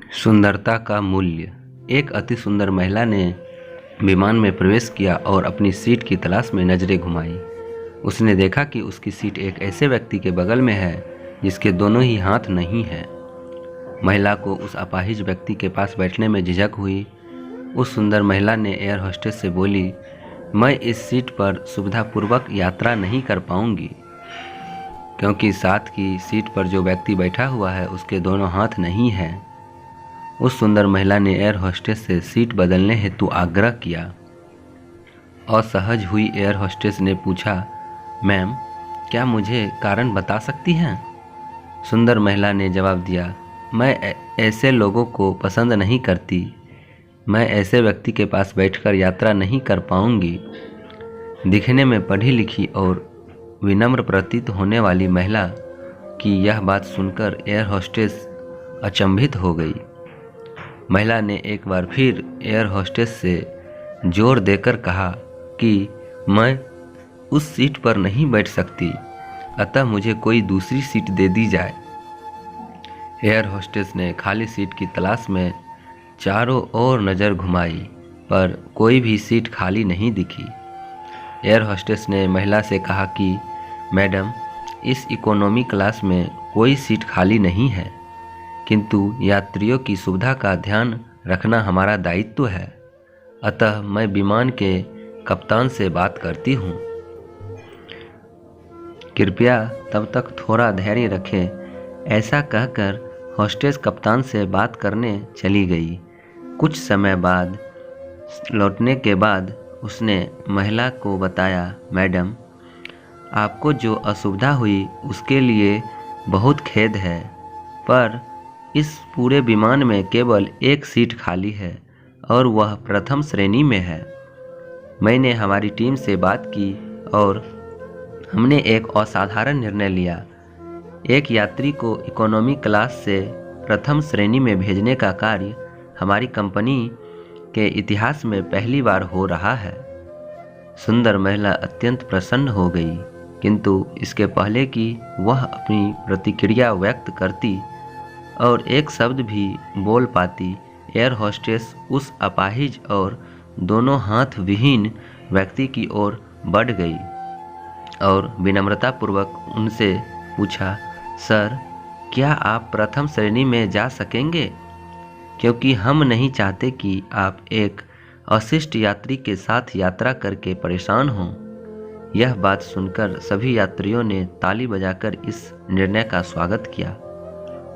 सुंदरता का मूल्य। एक अति सुंदर महिला ने विमान में प्रवेश किया और अपनी सीट की तलाश में नजरें घुमाई। उसने देखा कि उसकी सीट एक ऐसे व्यक्ति के बगल में है जिसके दोनों ही हाथ नहीं हैं। महिला को उस अपाहिज व्यक्ति के पास बैठने में झिझक हुई। उस सुंदर महिला ने एयर होस्टेस से बोली, मैं इस सीट पर सुविधापूर्वक यात्रा नहीं कर पाऊंगी क्योंकि साथ की सीट पर जो व्यक्ति बैठा हुआ है उसके दोनों हाथ नहीं हैं। उस सुंदर महिला ने एयर होस्टेस से सीट बदलने हेतु आग्रह किया। असहज हुई एयर होस्टेस ने पूछा, मैम, क्या मुझे कारण बता सकती हैं? सुंदर महिला ने जवाब दिया, मैं ऐसे लोगों को पसंद नहीं करती। मैं ऐसे व्यक्ति के पास बैठकर यात्रा नहीं कर पाऊंगी। दिखने में पढ़ी लिखी और विनम्र प्रतीत होने वाली महिला की यह बात सुनकर एयर होस्टेस अचंभित हो गई। महिला ने एक बार फिर एयर होस्टेस से जोर देकर कहा कि मैं उस सीट पर नहीं बैठ सकती, अतः मुझे कोई दूसरी सीट दे दी जाए। एयर होस्टेस ने खाली सीट की तलाश में चारों ओर नज़र घुमाई पर कोई भी सीट खाली नहीं दिखी। एयर होस्टेस ने महिला से कहा कि मैडम, इस इकोनॉमी क्लास में कोई सीट खाली नहीं है, किंतु यात्रियों की सुविधा का ध्यान रखना हमारा दायित्व है, अतः मैं विमान के कप्तान से बात करती हूँ। कृपया तब तक थोड़ा धैर्य रखें। ऐसा कहकर होस्टेस कप्तान से बात करने चली गई। कुछ समय बाद लौटने के बाद उसने महिला को बताया, मैडम, आपको जो असुविधा हुई उसके लिए बहुत खेद है, पर इस पूरे विमान में केवल एक सीट खाली है और वह प्रथम श्रेणी में है। मैंने हमारी टीम से बात की और हमने एक असाधारण निर्णय लिया। एक यात्री को इकोनॉमी क्लास से प्रथम श्रेणी में भेजने का कार्य हमारी कंपनी के इतिहास में पहली बार हो रहा है। सुंदर महिला अत्यंत प्रसन्न हो गई, किंतु इसके पहले कि वह अपनी प्रतिक्रिया व्यक्त करती और एक शब्द भी बोल पाती, एयर होस्टेस उस अपाहिज और दोनों हाथ विहीन व्यक्ति की ओर बढ़ गई और विनम्रतापूर्वक उनसे पूछा, सर, क्या आप प्रथम श्रेणी में जा सकेंगे? क्योंकि हम नहीं चाहते कि आप एक अशिष्ट यात्री के साथ यात्रा करके परेशान हों। यह बात सुनकर सभी यात्रियों ने ताली बजाकर इस निर्णय का स्वागत किया।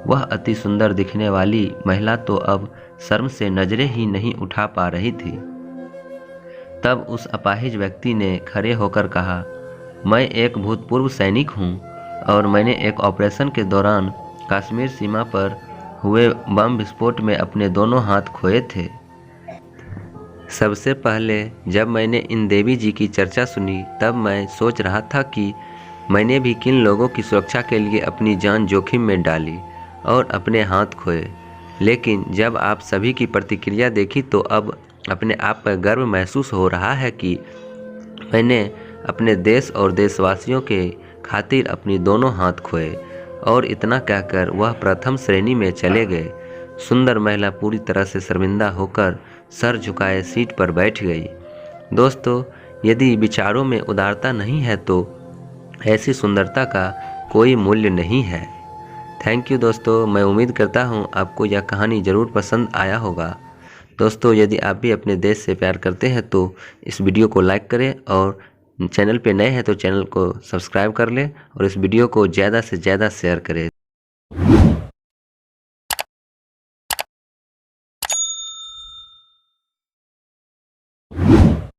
वह अति सुंदर दिखने वाली महिला तो अब शर्म से नजरें ही नहीं उठा पा रही थी। तब उस अपाहिज व्यक्ति ने खड़े होकर कहा, मैं एक भूतपूर्व सैनिक हूँ और मैंने एक ऑपरेशन के दौरान कश्मीर सीमा पर हुए बम विस्फोट में अपने दोनों हाथ खोए थे। सबसे पहले जब मैंने इन देवी जी की चर्चा सुनी तब मैं सोच रहा था कि मैंने भी किन लोगों की सुरक्षा के लिए अपनी जान जोखिम में डाली और अपने हाथ खोए, लेकिन जब आप सभी की प्रतिक्रिया देखी तो अब अपने आप पर गर्व महसूस हो रहा है कि मैंने अपने देश और देशवासियों के खातिर अपनी दोनों हाथ खोए। और इतना कहकर वह प्रथम श्रेणी में चले गए। सुंदर महिला पूरी तरह से शर्मिंदा होकर सर झुकाए सीट पर बैठ गई। दोस्तों, यदि विचारों में उदारता नहीं है तो ऐसी सुंदरता का कोई मूल्य नहीं है। थैंक यू दोस्तों। मैं उम्मीद करता हूँ आपको यह कहानी ज़रूर पसंद आया होगा। दोस्तों, यदि आप भी अपने देश से प्यार करते हैं तो इस वीडियो को लाइक करें और चैनल पे नए हैं तो चैनल को सब्सक्राइब कर लें और इस वीडियो को ज़्यादा से ज़्यादा शेयर करें।